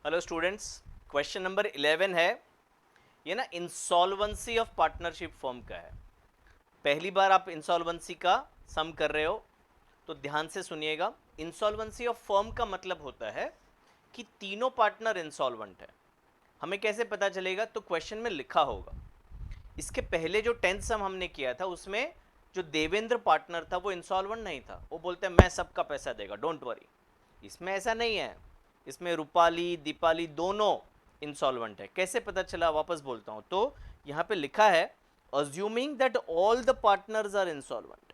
Hello students, question number 11 है। ये ना इंसॉल्वेंसी ऑफ पार्टनरशिप फर्म का है। पहली बार आप इंसॉल्वेंसी का सम कर रहे हो तो ध्यान से सुनिएगा। इंसॉल्वेंसी ऑफ फर्म का मतलब होता है कि तीनों पार्टनर इंसॉल्वेंट है। हमें कैसे पता चलेगा? तो क्वेश्चन में लिखा होगा। इसके पहले जो 10th सम हमने किया था उसमें जो देवेंद्र पार्टनर था वो इंसॉल्वेंट नहीं था। वो बोलते हैं मैं सबका पैसा देगा, डोंट वरी। इसमें ऐसा नहीं है। इसमें रूपाली दीपाली दोनों इंसॉल्वेंट है। कैसे पता चला? वापस बोलता हूं। तो यहां पे लिखा है assuming that all the partners are insolvent.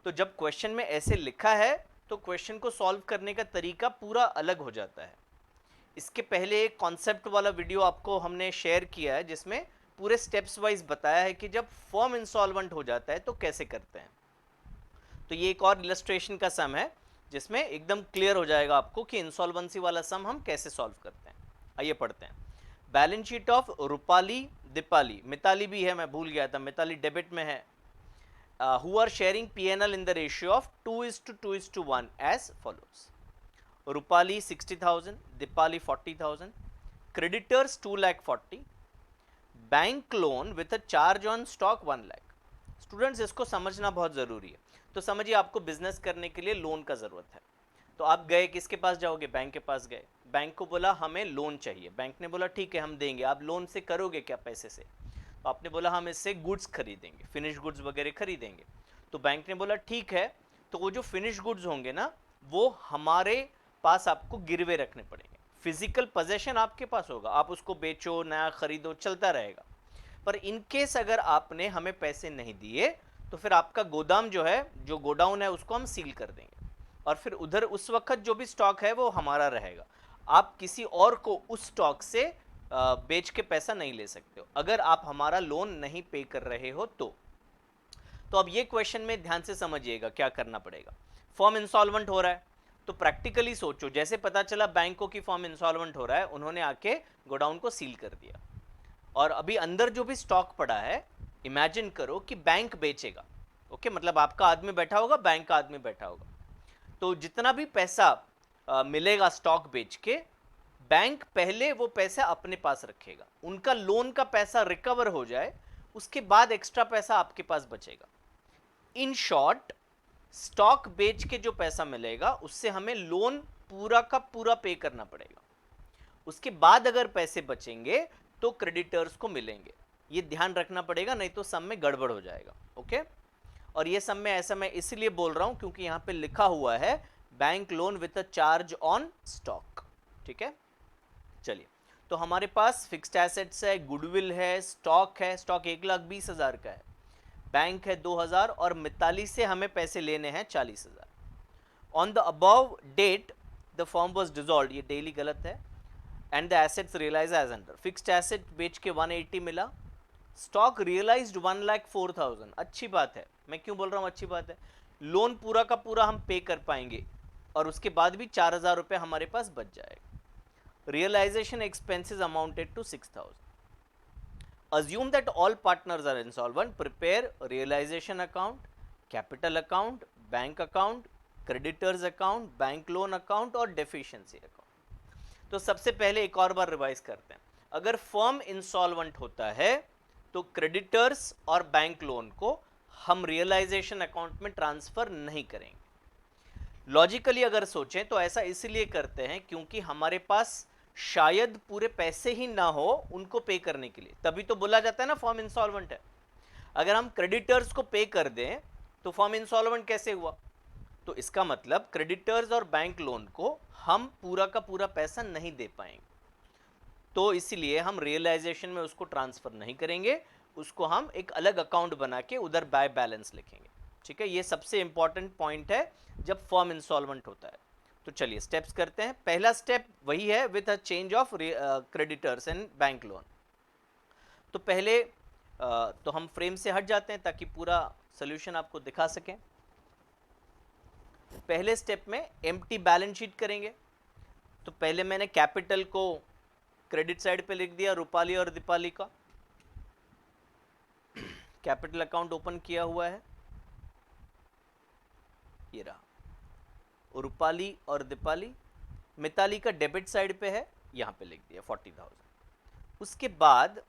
तो जब क्वेश्चन में ऐसे लिखा है तो क्वेश्चन को सॉल्व करने का तरीका पूरा अलग हो जाता है। इसके पहले एक कॉन्सेप्ट वाला वीडियो आपको हमने शेयर किया है जिसमें पूरे स्टेप्स वाइज बताया है कि जब फर्म इंसॉल्वेंट हो जाता है तो कैसे करते हैं। तो ये एक और इलस्ट्रेशन का सम है जिसमें एकदम क्लियर हो जाएगा आपको कि इंसॉल्वेंसी वाला सम हम कैसे सॉल्व करते हैं। आइए पढ़ते हैं। Balance sheet of Rupali Deepali, Mitali भी है, मैं भूल गया था, मिताली डेबिट में है। Who are sharing PNL in the ratio of 2:1 as follows. Rupali 60,000, Deepali 40,000, creditors 2,40,000, bank loan with a charge on stock 1,00,000। Students, इसको समझना बहुत ज़रूरी है। तो समझिए, आपको बिजनेस करने के लिए लोन का ज़रूरत है। तो आप गए, किसके पास जाओगे? बैंक के पास गए। बैंक को बोला हमें लोन चाहिए। बैंक ने बोला ठीक है हम देंगे। आप लोन से करोगे क्या पैसे से? तो आपने बोला हम इससे गुड्स खरीदेंगे, फिनिश गुड्स वगैरह खरीदेंगे। तो बैंक ने बोला ठीक है। तो वो जो फिनिश गुड्स होंगे ना, वो हमारे पास आपको गिरवे रखने पड़ेंगे। फिजिकल पोजेशन आपके पास होगा, आप उसको बेचो नया खरीदो, चलता रहेगा। पर इन केस अगर आपने हमें पैसे नहीं दिए तो फिर आपका गोदाम जो है, जो गोडाउन है, उसको हम सील कर देंगे और फिर उधर उस वक्त जो भी स्टॉक है वो हमारा रहेगा। आप किसी और को उस स्टॉक से बेच के पैसा नहीं ले सकते हो अगर आप हमारा लोन नहीं पे कर रहे हो तो अब ये क्वेश्चन में ध्यान से समझिएगा क्या करना पड़ेगा। फॉर्म इंसॉल्वेंट हो रहा है तो प्रैक्टिकली सोचो, जैसे पता चला बैंकों की फॉर्म इंसॉल्वेंट हो रहा है, उन्होंने आके गोडाउन को सील कर दिया और अभी अंदर जो भी स्टॉक पड़ा है, इमेजिन करो कि बैंक बेचेगा। ओके, मतलब आपका आदमी बैठा होगा, बैंक का आदमी बैठा होगा। तो जितना भी पैसा मिलेगा स्टॉक बेच के, बैंक पहले वो पैसा अपने पास रखेगा। उनका लोन का पैसा रिकवर हो जाए उसके बाद एक्स्ट्रा पैसा आपके पास बचेगा। इन शॉर्ट, स्टॉक बेच के जो पैसा मिलेगा उससे हमें लोन पूरा का पूरा पे करना पड़ेगा। उसके बाद अगर पैसे बचेंगे तो क्रेडिटर्स को मिलेंगे। ये ध्यान रखना पड़ेगा, नहीं तो सम में गड़बड़ हो जाएगा। ओके, और ये सम में ऐसा मैं इसलिए बोल रहा हूं क्योंकि यहां पे लिखा हुआ है bank loan with a charge on stock. ठीक है, चलिए। तो हमारे पास फिक्स्ड एसेट्स है, गुडविल है, स्टॉक है। स्टॉक 1,20,000 का है, बैंक है 2,000 और मिताली से हमें पैसे लेने हैं 40,000। On the above date the firm was dissolved, ये डेली गलत है। And the assets realise as under, fixed asset बेच के 180 मिला, स्टॉक रियलाइज्ड 1,04,000। अच्छी बात है। मैं क्यों बोल रहा हूं अच्छी बात है? लोन पूरा का पूरा हम पे कर पाएंगे और उसके बाद भी 4,000 रुपये हमारे पास बच जाएगा। Realisation expenses amounted to 6,000। assume that all partners are insolvent, prepare realization account, capital account, bank account, creditors account, bank loan account और deficiency account। तो सबसे पहले एक और बार रिवाइज करते हैं। अगर फर्म इंसॉल्वेंट होता है तो क्रेडिटर्स और बैंक लोन को हम रियलाइजेशन अकाउंट में ट्रांसफर नहीं करेंगे। लॉजिकली अगर सोचें तो ऐसा इसलिए करते हैं क्योंकि हमारे पास शायद पूरे पैसे ही ना हो उनको पे करने के लिए, तभी तो बोला जाता है ना फॉर्म इंसॉल्वेंट है। अगर हम क्रेडिटर्स को पे कर दें तो फॉर्म इंसॉल्वेंट कैसे हुआ? तो इसका मतलब क्रेडिटर्स और बैंक लोन को हम पूरा का पूरा पैसा नहीं दे पाएंगे, तो इसलिए हम रियलाइजेशन में उसको ट्रांसफर नहीं करेंगे, उसको हम एक अलग अकाउंट बना के उधर बाय बैलेंस लिखेंगे। ठीक है, ये सबसे इंपॉर्टेंट पॉइंट है जब फर्म इंसॉल्वेंट होता है। तो चलिए स्टेप्स करते हैं। पहला स्टेप वही है, with a change of creditors and bank loan. तो पहले तो हम फ्रेम से हट जाते हैं ताकि पूरा सोल्यूशन आपको दिखा सकें। पहले स्टेप में एम्प्टी बैलेंस शीट करेंगे। तो पहले मैंने कैपिटल को क्रेडिट साइड पे लिख दिया, रूपाली और दीपाली का कैपिटल अकाउंट ओपन किया हुआ है, ये रहा रूपाली और दीपाली। मिताली का डेबिट साइड पे है, यहां पे लिख दिया 40,000। उसके बाद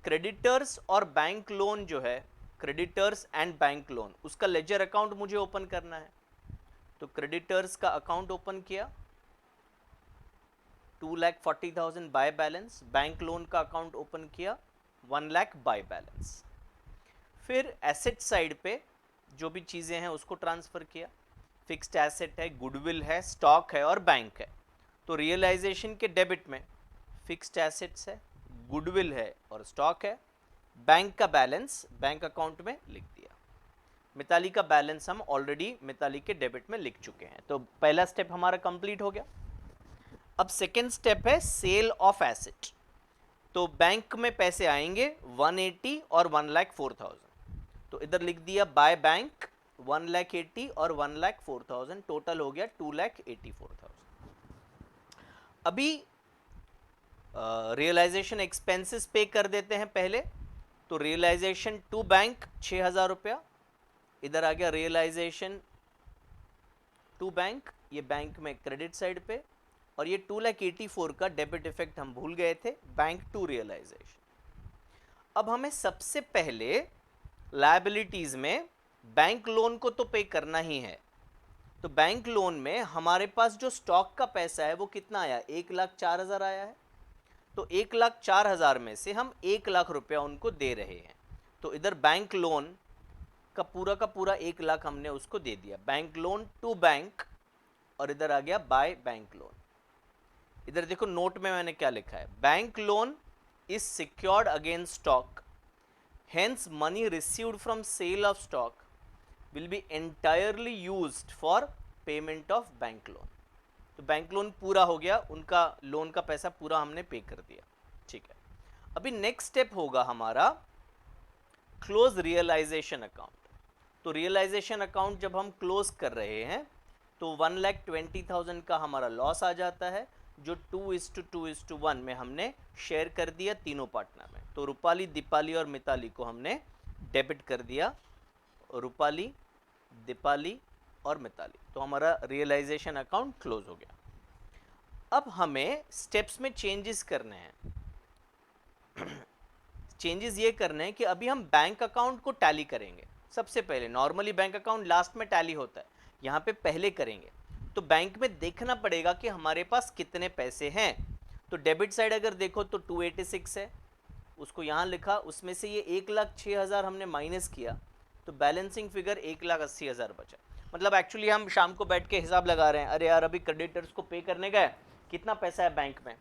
क्रेडिटर्स और बैंक लोन जो है, क्रेडिटर्स एंड बैंक लोन, उसका लेजर अकाउंट मुझे ओपन करना है। तो क्रेडिटर्स का अकाउंट ओपन किया, 2,40,000 बाय बैलेंस। बैंक लोन का अकाउंट ओपन किया, 1 लाख बाय बैलेंस। फिर एसेट साइड पे जो भी चीज़ें हैं उसको ट्रांसफ़र किया। फिक्स्ड एसेट है, गुडविल है, स्टॉक है और बैंक है। तो रियलाइजेशन के डेबिट में फिक्स्ड एसेट्स है, गुडविल है और स्टॉक है। बैंक का बैलेंस बैंक अकाउंट में लिख दिया। मिताली का बैलेंस हम ऑलरेडी मिताली के डेबिट में लिख चुके हैं। तो पहला स्टेप हमारा कंप्लीट हो गया। अब सेकेंड स्टेप है सेल ऑफ एसेट। तो बैंक में पैसे आएंगे 180 और 1,04,000। तो इधर लिख दिया बाय बैंक 1,80,000 और 1,04,000, टोटल हो गया 2,84,000। अभी रियलाइजेशन एक्सपेंसेस पे कर देते हैं पहले। तो रियलाइजेशन टू बैंक 6,000 रुपया, इधर आ गया रियलाइजेशन टू बैंक, ये बैंक में क्रेडिट साइड पे, और ये 2,84,000 का डेबिट इफेक्ट हम भूल गए थे, बैंक टू रियलाइजेशन। अब हमें सबसे पहले लायबिलिटीज में बैंक लोन को तो पे करना ही है। तो बैंक लोन में हमारे पास जो स्टॉक का पैसा है वो कितना आया, 1,04,000 आया है। तो 1,04,000 में से हम 1,00,000 रुपया उनको दे रहे हैं। तो इधर बैंक लोन का पूरा 1,00,000 हमने उसको दे दिया, बैंक लोन टू बैंक, और इधर आ गया बाय बैंक लोन। इधर देखो नोट में मैंने क्या लिखा है, bank loan is secured against stock, hence money received from sale of stock will be entirely used for payment of bank loan। तो बैंक लोन पूरा हो गया, उनका लोन का पैसा पूरा हमने पे कर दिया। ठीक है, अभी नेक्स्ट स्टेप होगा हमारा क्लोज रियलाइजेशन अकाउंट। तो रियलाइजेशन अकाउंट जब हम क्लोज कर रहे हैं तो 1,20,000 का हमारा लॉस आ जाता है, जो 2:2:1 में हमने शेयर कर दिया तीनों पार्टनर में। तो रूपाली, दीपाली और मिताली को हमने डेबिट कर दिया, रूपाली, दीपाली और मिताली। तो हमारा रियलाइजेशन अकाउंट क्लोज हो गया। अब हमें स्टेप्स में चेंजेस करने हैं। चेंजेस ये करने हैं कि अभी हम बैंक अकाउंट को टैली करेंगे। सबसे पहले नॉर्मली बैंक अकाउंट लास्ट में टैली होता है, यहाँ पे पहले करेंगे। तो बैंक में देखना पड़ेगा कि हमारे पास कितने पैसे हैं। तो डेबिट साइड अगर देखो तो 286 है, उसको यहाँ लिखा, उसमें से ये 1,06,000 हमने माइनस किया, तो बैलेंसिंग फिगर 1,80,000 बचा। मतलब एक्चुअली हम शाम को बैठ के हिसाब लगा रहे हैं, अरे यार अभी क्रेडिटर्स को पे करने गए, कितना पैसा है बैंक में।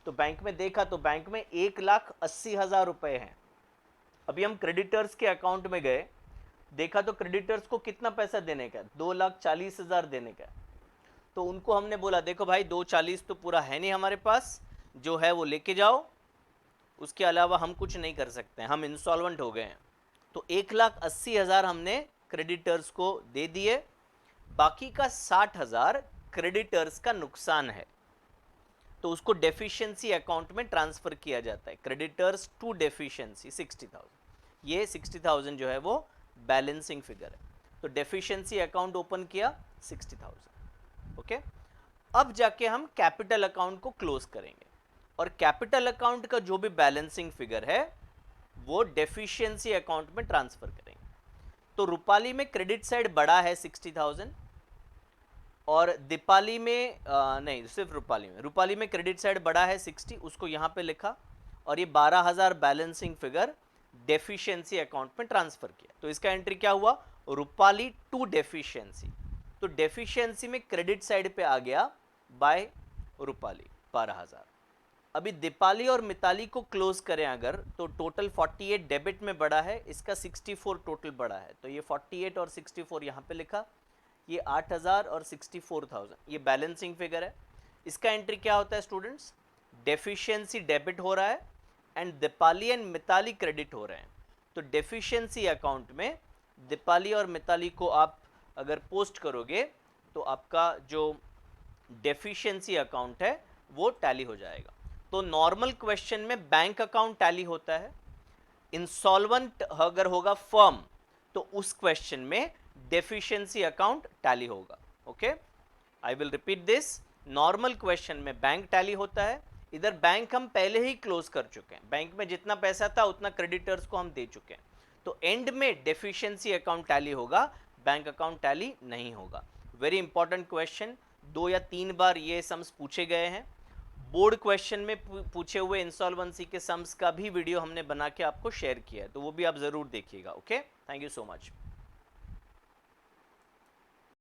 तो बैंक में देखा तो बैंक में 1,80,000 रुपये हैं। अभी हम क्रेडिटर्स के अकाउंट में गए, देखा तो क्रेडिटर्स को कितना पैसा देने का है, 2,40,000 देने का है। तो उनको हमने बोला देखो भाई 2,40 तो पूरा है नहीं हमारे पास, जो है वो लेके जाओ, उसके अलावा हम कुछ नहीं कर सकते हैं, हम इंसॉल्वेंट हो गए हैं। तो 1,80,000 हमने क्रेडिटर्स को दे दिए, बाकी का 60,000 क्रेडिटर्स का नुकसान है, तो उसको डेफिशिएंसी अकाउंट में ट्रांसफर किया जाता है। क्रेडिटर्स टू डेफिशिएंसी 60,000, ये 60,000 जो है वो बैलेंसिंग फिगर है। तो डेफिशिएंसी अकाउंट ओपन किया 60,000। ओके, अब जाके हम कैपिटल अकाउंट को क्लोज करेंगे, और कैपिटल अकाउंट का जो भी बैलेंसिंग फिगर है वो डेफिशिएंसी अकाउंट में ट्रांसफर करेंगे। तो रूपाली में क्रेडिट साइड बड़ा है 60,000, और दीपाली में नहीं, सिर्फ रूपाली में क्रेडिट साइड बड़ा है 60, उसको यहाँ पे लिखा, और ये 12,000 बैलेंसिंग फिगर डेफिशिएंसी अकाउंट में ट्रांसफर किया। तो इसका एंट्री क्या हुआ, रूपाली टू डेफिशिएंसी। तो डेफिशिएंसी में क्रेडिट साइड पे आ गया बाय रूपाली 12,000। अभी दीपाली और मिताली को क्लोज करें अगर, तो टोटल 48 डेबिट में बड़ा है, इसका 64 टोटल बड़ा है। तो ये 48 और 64 यहाँ पे लिखा, ये 8,000 और 64,000 ये बैलेंसिंग फिगर है। इसका एंट्री क्या होता है स्टूडेंट्स, डेफिशिएंसी डेबिट हो रहा है and Deepali and Mitali credit हो रहे हैं। तो डेफिशिएंसी अकाउंट में दीपाली और मिताली को आप अगर पोस्ट करोगे तो आपका जो डेफिशिएंसी अकाउंट है वो टैली हो जाएगा। तो नॉर्मल क्वेश्चन में बैंक अकाउंट टैली होता है, इंसॉल्वेंट अगर होगा फर्म तो उस क्वेश्चन में डेफिशिएंसी अकाउंट टैली होगा। Okay, I will repeat this, normal question में बैंक टैली होता है, इधर बैंक हम पहले ही क्लोज कर चुके हैं, बैंक में जितना पैसा था उतना क्रेडिटर्स को हम दे चुके हैं, तो एंड में डेफिशिएंसी अकाउंट टैली होगा, बैंक अकाउंट टैली नहीं होगा। वेरी इंपॉर्टेंट क्वेश्चन, 2 या 3 बार ये सम्स पूछे गए हैं। बोर्ड क्वेश्चन में पूछे हुए इंसॉल्वेंसी के सम्स का भी वीडियो हमने बना के आपको शेयर किया है, तो वो भी आप जरूर देखिएगा। Okay, thank you so much.